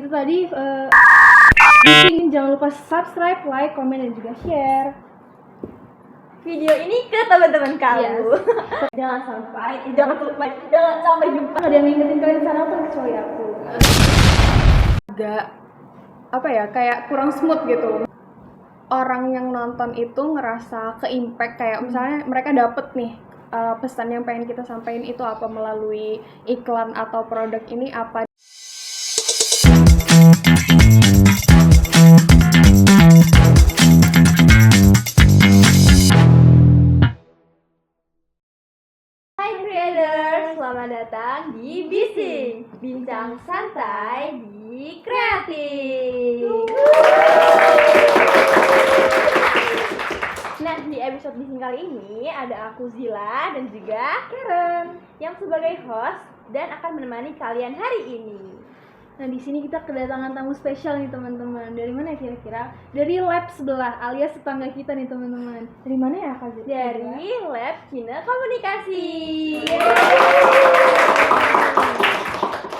itu tadi. Jangan lupa subscribe, like, komen, dan juga share video ini ke teman-teman kamu. Yes. Jangan sampai jumpa. Ada yang ngingetin kalian sarapan kecuali aku. Agak apa ya, kayak kurang smooth gitu. Orang yang nonton itu ngerasa ke-impact, kayak misalnya mereka dapet nih pesan yang pengen kita sampaikan itu apa melalui iklan atau produk ini apa. Hai creators, selamat datang di Bising, bincang santai di kreatif. Nah, di episode Bising kali ini ada aku Zila dan juga Karen yang sebagai host dan akan menemani kalian hari ini. Nah, di sini kita kedatangan tamu spesial nih teman-teman. Dari mana ya kira-kira? Dari lab sebelah alias tetangga kita nih teman-teman. Dari mana ya Kak Zila? Dari Lab Kina Komunikasi.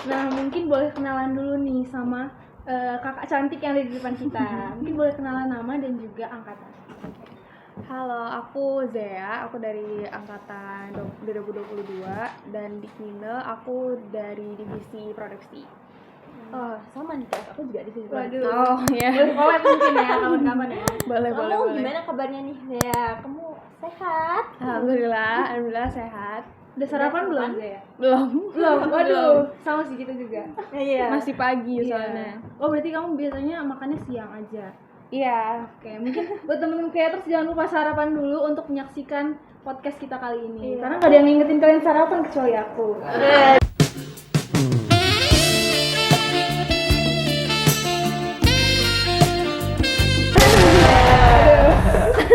Nah, mungkin boleh kenalan dulu nih sama kakak cantik yang ada di depan kita. Mungkin boleh kenalan nama dan juga angkatan. Halo, aku Zea, aku dari angkatan 2022 dan di Kine aku dari divisi produksi. Oh, sama nih Kak, aku juga di sini. Waduh. Oh ya. Boleh collab mungkin ya kawan-kawan ya. Boleh. Kamu gimana kabarnya nih? Ya, kamu sehat? Alhamdulillah sehat. Udah sarapan belum Zea? Belum. Waduh. Sama sih kita juga. Iya. Masih pagi Iya. soalnya. Oh, berarti kamu biasanya makannya siang aja. Iya. Oke, mungkin buat temen-temen creators jangan lupa sarapan dulu untuk menyaksikan podcast kita kali ini. Iya. Karena gak ada yang ngingetin kalian sarapan kecuali aku.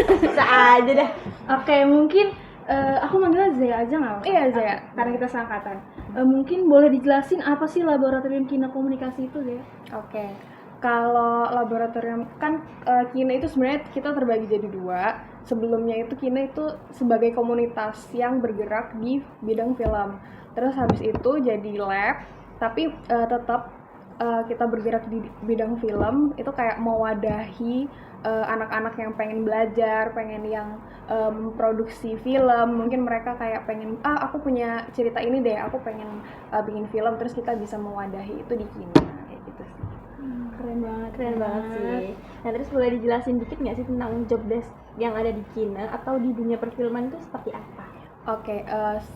Bisa aja dah. Oke, mungkin aku manggilnya Zea aja nggak? Iya, Zea. Karena kita seangkatan. Mungkin boleh dijelasin apa sih laboratorium Kina Komunikasi itu, Zea? Oke. Kalau laboratorium kan Kina itu sebenarnya kita terbagi jadi dua. Sebelumnya itu Kina itu sebagai komunitas yang bergerak di bidang film. Terus habis itu jadi lab, tapi tetap kita bergerak di bidang film itu kayak mewadahi anak-anak yang pengen belajar, pengen yang memproduksi film. Mungkin mereka kayak pengen, aku punya cerita ini deh, aku pengen bikin film, terus kita bisa mewadahi itu di Kina kayak gitu sih. Keren banget sih. Nah, terus boleh dijelasin dikit nggak sih tentang job desk yang ada di Kina atau di dunia perfilman itu seperti apa? Oke,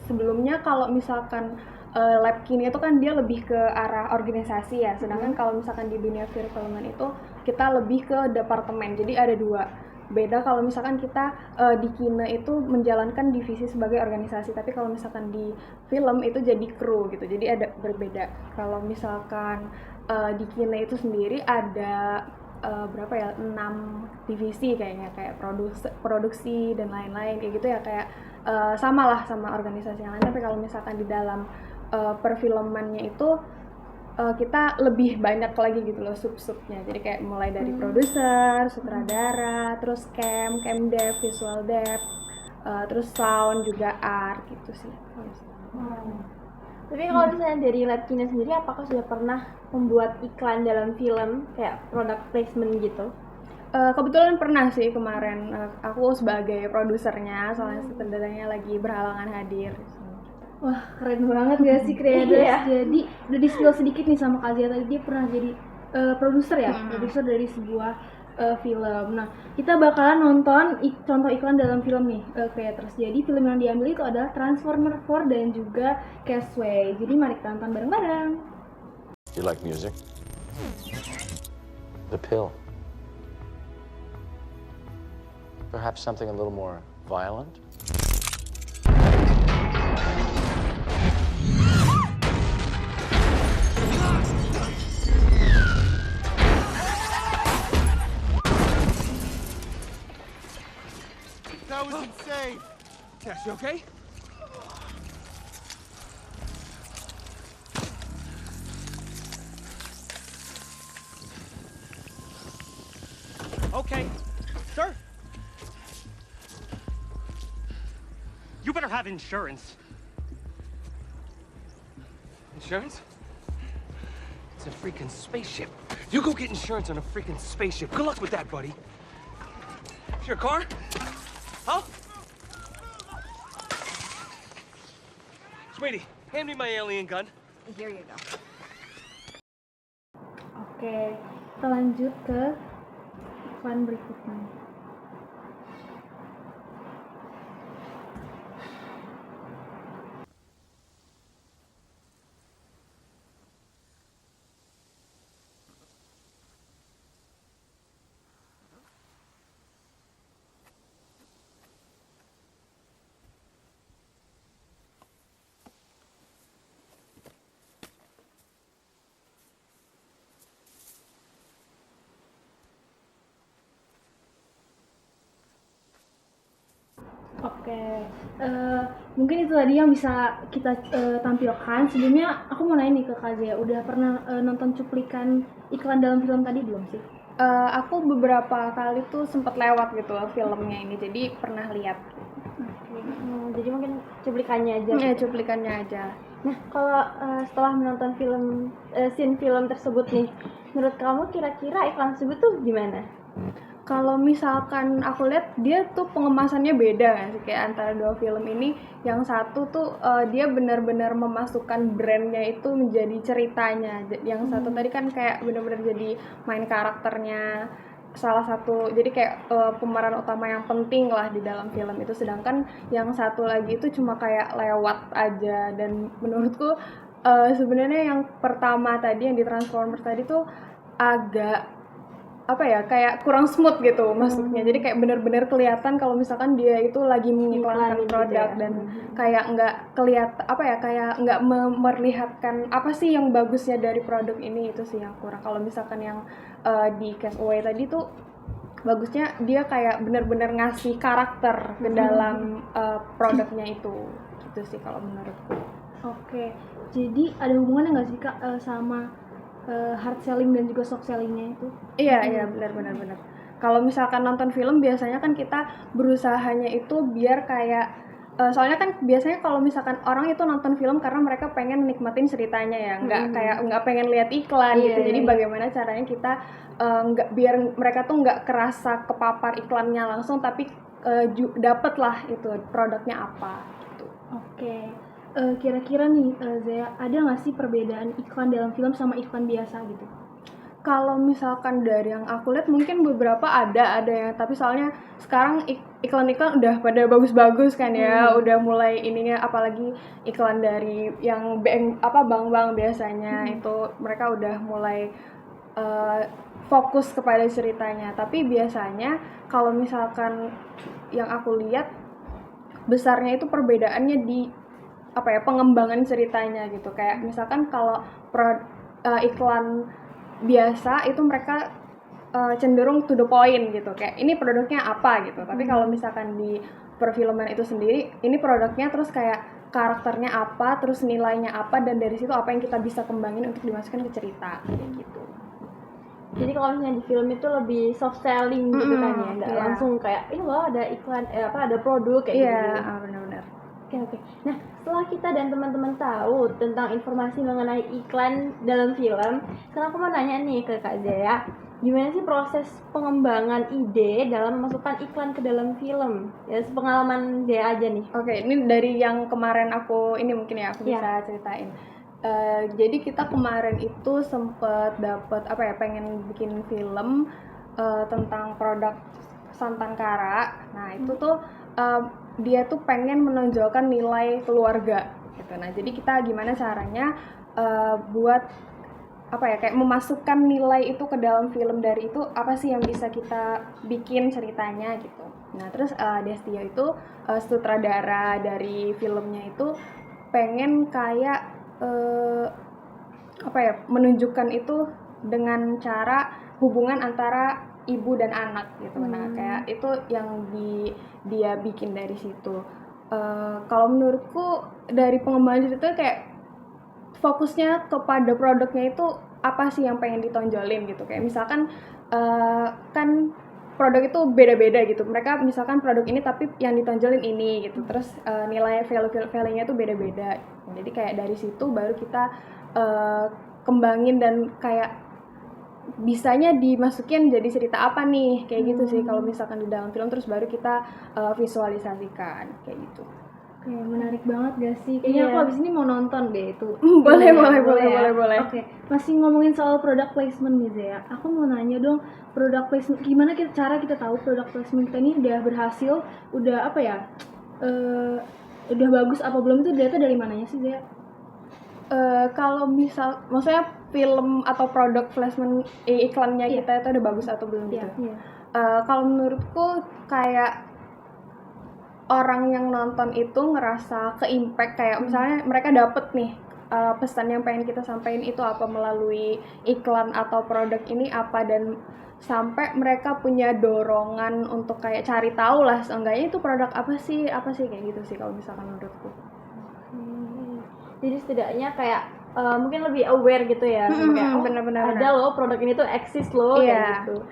sebelumnya kalau misalkan lab Kina itu kan dia lebih ke arah organisasi ya, sedangkan kalau misalkan di dunia perfilman itu kita lebih ke departemen, jadi ada dua. Beda kalau misalkan kita di Kina itu menjalankan divisi sebagai organisasi, tapi kalau misalkan di film itu jadi kru gitu, jadi ada berbeda. Kalau misalkan di Kina itu sendiri ada berapa ya, 6 divisi kayaknya, kayak produksi dan lain-lain kayak gitu ya, kayak sama lah sama organisasi yang lain. Tapi kalau misalkan di dalam perfilmannya itu kita lebih banyak lagi gitu loh sub-subnya, jadi kayak mulai dari produser, sutradara, terus cam dev, visual dev, terus sound juga art gitu sih. Tapi kalau misalnya dari Lab Kina sendiri, apakah sudah pernah membuat iklan dalam film kayak product placement gitu? Kebetulan pernah sih kemarin, aku sebagai produsernya, soalnya sutradaranya lagi berhalangan hadir. Wah, keren banget gak sih creators? Iya. Jadi udah di-spill sedikit nih sama Kak Zia tadi, dia pernah jadi produser ya, produser dari sebuah film. Nah, kita bakalan nonton contoh iklan dalam film nih, creators. Jadi film yang diambil itu adalah Transformer 4 dan juga Castaway. Jadi mari kita nonton bareng-bareng. You like music? The pill. Perhaps something a little more violent? That was insane! Tess, you okay? Okay. Sir? You better have insurance. Insurance? It's a freaking spaceship. You go get insurance on a freaking spaceship. Good luck with that, buddy. It's your car? Huh? Sweetie, hand me my alien gun. Here you go. Oke, kita lanjut ke iklan berikutnya. Oke, mungkin itu tadi yang bisa kita tampilkan. Sebelumnya aku mau nanya nih ke Kak Zia, udah pernah nonton cuplikan iklan dalam film tadi belum sih? Aku beberapa kali tuh sempat lewat gitu filmnya ini, jadi pernah lihat. Jadi mungkin cuplikannya aja. Ya, cuplikannya aja. Nah, kalau setelah menonton scene film tersebut nih, menurut kamu kira-kira iklan tersebut tuh gimana? Kalau misalkan aku lihat dia tuh pengemasannya beda kan sih, kayak antara dua film ini. Yang satu tuh dia benar-benar memasukkan brandnya itu menjadi ceritanya. Yang satu tadi kan kayak benar-benar jadi main karakternya salah satu, jadi kayak pemeran utama yang penting lah di dalam film itu. Sedangkan yang satu lagi itu cuma kayak lewat aja. Dan menurutku sebenarnya yang pertama tadi yang di Transformers tadi tuh agak apa ya, kayak kurang smooth gitu masuknya. Jadi kayak benar-benar kelihatan kalau misalkan dia itu lagi mengiklankan produk gitu ya. Dan kayak nggak kelihatan apa ya, kayak nggak memperlihatkan apa sih yang bagusnya dari produk ini. Itu sih yang kurang. Kalau misalkan yang di Castaway tadi tuh bagusnya dia kayak benar-benar ngasih karakter ke dalam produknya itu. Gitu sih kalau menurutku. Oke, jadi ada hubungannya nggak sih Kak sama hard selling dan juga soft sellingnya itu? Iya benar. Kalau misalkan nonton film biasanya kan kita berusahanya itu biar kayak soalnya kan biasanya kalau misalkan orang itu nonton film karena mereka pengen nikmatin ceritanya ya, nggak pengen lihat iklan gitu. Jadi bagaimana caranya kita nggak biar mereka tuh nggak kerasa kepapar iklannya langsung, tapi dapet lah itu produknya apa gitu. Oke. Kira-kira nih Zea, ada nggak sih perbedaan iklan dalam film sama iklan biasa gitu? Kalau misalkan dari yang aku lihat mungkin beberapa ada yang, tapi soalnya sekarang iklan-iklan udah pada bagus-bagus kan ya, udah mulai ininya, apalagi iklan dari yang bank-bank biasanya itu mereka udah mulai fokus kepada ceritanya. Tapi biasanya kalau misalkan yang aku lihat besarnya itu perbedaannya di pengembangan ceritanya gitu. Kayak misalkan kalau iklan biasa itu mereka cenderung to the point gitu, kayak ini produknya apa gitu. Tapi kalau misalkan di perfilman itu sendiri, ini produknya terus kayak karakternya apa, terus nilainya apa, dan dari situ apa yang kita bisa kembangin untuk dimasukkan ke cerita kayak gitu. Jadi kalau misalnya di film itu lebih soft selling gitu kan ya, nggak langsung kayak ini loh ada iklan ada produk kayak gitu. Iya, benar-benar. Oke. Nah, setelah kita dan teman-teman tahu tentang informasi mengenai iklan dalam film, sekarang aku mau nanya nih ke Kak Zea, gimana sih proses pengembangan ide dalam memasukkan iklan ke dalam film? Ya, sepengalaman Zea aja nih. Oke, ini dari yang kemarin aku bisa ceritain. Jadi kita kemarin itu sempet dapet pengen bikin film tentang produk santan kara. Nah itu tuh dia tuh pengen menonjolkan nilai keluarga gitu. Nah jadi kita gimana caranya buat kayak memasukkan nilai itu ke dalam film, dari itu apa sih yang bisa kita bikin ceritanya gitu. Nah terus Destio itu sutradara dari filmnya itu pengen kayak menunjukkan itu dengan cara hubungan antara ibu dan anak gitu. Nah kayak itu yang dia bikin dari situ. Kalau menurutku dari pengembangan itu kayak fokusnya kepada produknya itu apa sih yang pengen ditonjolin gitu. Kayak misalkan kan produk itu beda-beda gitu. Mereka misalkan produk ini tapi yang ditonjolin ini gitu. Terus nilai value-nya itu beda-beda. Jadi kayak dari situ baru kita kembangin dan kayak bisanya dimasukin jadi cerita apa nih kayak gitu sih kalau misalkan di dalam film, terus baru kita visualisasikan kayak gitu. Oke, menarik banget gak sih? Kayaknya aku abis ini mau nonton deh itu. Boleh. Oke, masih ngomongin soal product placement nih Zea. Aku mau nanya dong, product placement gimana cara kita tahu product placement kita ini udah berhasil, udah apa ya? Udah bagus apa belum, itu data dari mananya sih Zea? Kalau maksudnya film atau produk placement iklannya kita itu udah bagus atau belum gitu. Kalau menurutku kayak orang yang nonton itu ngerasa ke-impact, kayak misalnya mereka dapet nih pesan yang pengen kita sampaikan itu apa melalui iklan atau produk ini apa, dan sampai mereka punya dorongan untuk kayak cari tahu lah seenggaknya itu produk apa sih kayak gitu sih kalau misalkan menurutku. Jadi setidaknya kayak mungkin lebih aware gitu ya, kayak bener-bener ada loh produk ini tuh eksis loh kayak gitu.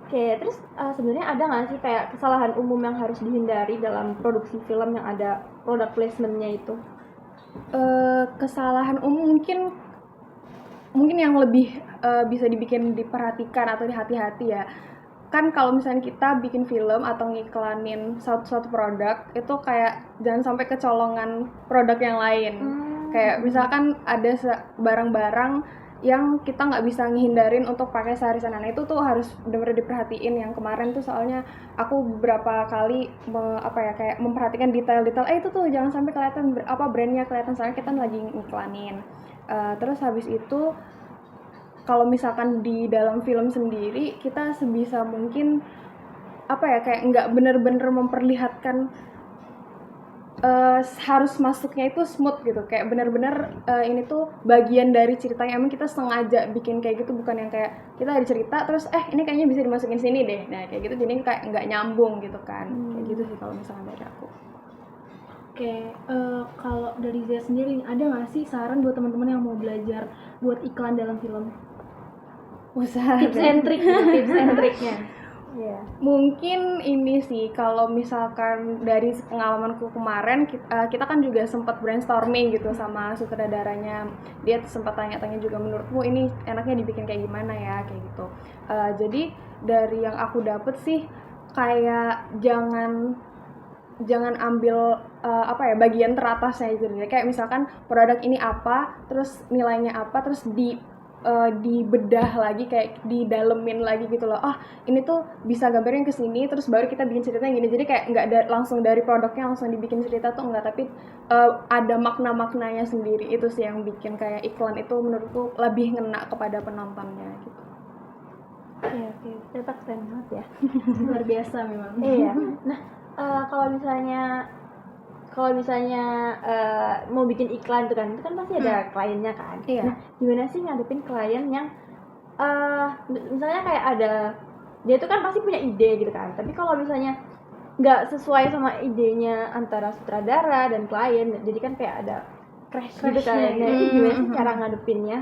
Oke, terus sebenarnya ada nggak sih kayak kesalahan umum yang harus dihindari dalam produksi film yang ada product placement-nya itu? Kesalahan umum mungkin yang lebih bisa diperhatikan atau hati-hati ya. Kan kalau misalnya kita bikin film atau ngiklanin suatu produk, itu kayak jangan sampai kecolongan produk yang lain. Kayak misalkan ada barang-barang yang kita nggak bisa ngehindarin untuk pakai sehari-hari. Nah, itu tuh harus benar-benar diperhatiin. Yang kemarin tuh soalnya aku beberapa kali kayak memperhatikan detail-detail. Itu tuh jangan sampai kelihatan brandnya kelihatan, soalnya kita lagi ngiklanin. Terus habis itu kalau misalkan di dalam film sendiri kita sebisa mungkin kayak nggak benar-benar memperlihatkan harus masuknya itu smooth gitu, kayak benar-benar ini tuh bagian dari ceritanya, emang kita sengaja bikin kayak gitu, bukan yang kayak kita ada cerita terus ini kayaknya bisa dimasukin sini deh, nah kayak gitu jadi kayak nggak nyambung gitu kan. Kayak gitu sih kalau misalnya dari aku. Oke, kalau dari Zia sendiri ada nggak sih saran buat teman-teman yang mau belajar buat iklan dalam film? Tips and triknya. Mungkin ini sih, kalau misalkan dari pengalamanku kemarin, kita kan juga sempat brainstorming gitu sama sutradaranya. Dia sempat tanya-tanya juga, menurutmu ini enaknya dibikin kayak gimana ya, kayak gitu. Jadi dari yang aku dapet sih kayak jangan ambil bagian teratasnya itu. Kayak misalkan produk ini apa, terus nilainya apa, terus dibedah lagi, kayak didalemin lagi gitu loh. Ini tuh bisa gambarnya ke sini, terus baru kita bikin ceritanya gini. Jadi kayak nggak langsung dari produknya langsung dibikin cerita tuh enggak, tapi ada makna-maknanya sendiri. Itu sih yang bikin kayak iklan itu menurutku lebih ngena kepada penontonnya gitu. Oke, tetap keren banget ya. Luar biasa memang. Iya. Nah, kalau misalnya mau bikin iklan itu kan pasti ada kliennya kan. Iya. Nah, gimana sih ngadepin klien yang misalnya kayak dia tuh kan pasti punya ide gitu kan, tapi kalau misalnya nggak sesuai sama idenya antara sutradara dan klien, jadi kan kayak ada crash gitu kan. Nah, itu gimana sih cara ngadepinnya?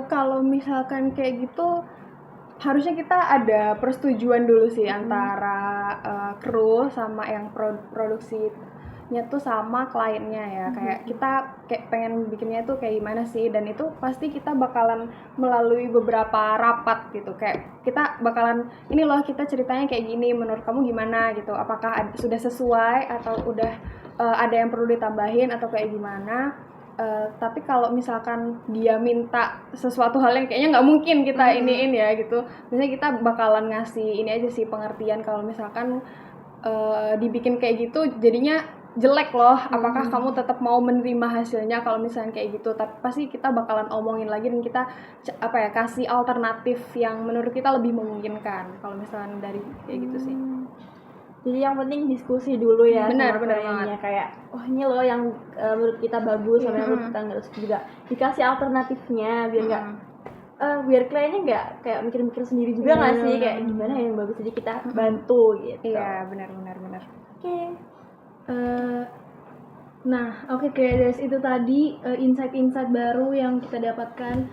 Kalau misalkan kayak gitu harusnya kita ada persetujuan dulu sih antara kru sama yang produksinya tuh sama kliennya ya. Kayak kita kayak pengen bikinnya tuh kayak gimana sih, dan itu pasti kita bakalan melalui beberapa rapat gitu. Kayak kita bakalan, ini loh kita ceritanya kayak gini, menurut kamu gimana gitu, apakah sudah sesuai atau udah ada yang perlu ditambahin atau kayak gimana. Tapi kalau misalkan dia minta sesuatu hal yang kayaknya nggak mungkin kita iniin ya gitu, misalnya kita bakalan ngasih ini aja sih pengertian, kalau misalkan dibikin kayak gitu jadinya jelek loh, apakah kamu tetap mau menerima hasilnya kalau misalnya kayak gitu. Tapi pasti kita bakalan omongin lagi dan kita kasih alternatif yang menurut kita lebih memungkinkan kalau misalnya dari kayak gitu sih. Jadi yang penting diskusi dulu ya Benar sama kliennya, kayak ini loh yang menurut kita bagus, sama yang menurut kita nggak, juga dikasih alternatifnya biar nggak biar kliennya nggak kayak mikir-mikir sendiri juga nggak sih, kayak gimana yang bagus, jadi kita bantu gitu. Iya, benar. Oke. Nah, oke guys, itu tadi insight-insight baru yang kita dapatkan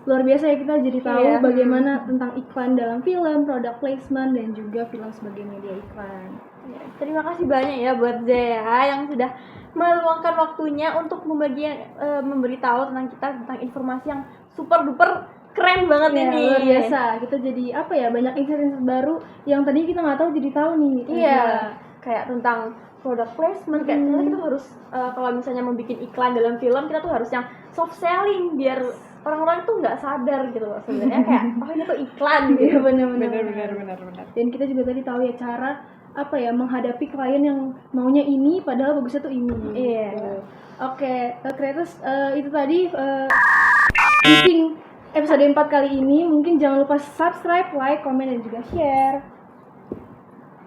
luar biasa ya, kita jadi tahu Iya. bagaimana tentang iklan dalam film, product placement, dan juga film sebagai media iklan. Ya, terima kasih banyak ya buat Zea yang sudah meluangkan waktunya untuk memberitahu tentang kita tentang informasi yang super duper keren banget Ya, ini. luar biasa. Kita jadi apa ya, banyak insight-insight baru yang tadi kita nggak tahu jadi tahu nih. Iya, kayak tentang product placement, kayak ternyata kita harus kalau misalnya mau bikin iklan dalam film, kita tuh harus yang soft selling biar orang-orang tuh nggak sadar gitu loh sebenarnya kayak oh ini tuh iklan Iya, gitu. benar. Dan kita juga tadi tahu ya cara apa ya menghadapi klien yang maunya ini padahal bagusnya tuh ini. Iya. Gitu. Oke, creators, itu tadi briefing episode 4 kali ini. Mungkin jangan lupa subscribe, like, komen, dan juga share.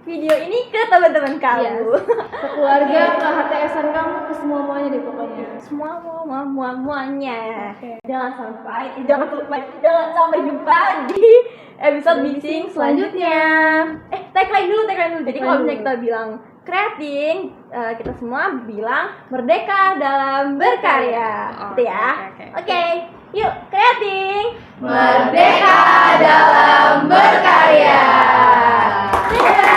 Video ini ke teman-teman kamu. Yes. Ke keluarga, ke HTS-an kamu, ke semua-muanya deh pokoknya. Semuanya. Oke. Jangan sampai jumpa di episode bising selanjutnya. Tagline dulu. Jadi kalau misalnya kita bilang creating, kita semua bilang merdeka dalam berkarya. Gitu ya. Oke. Yuk, creating. Merdeka dalam berkarya. Dadah.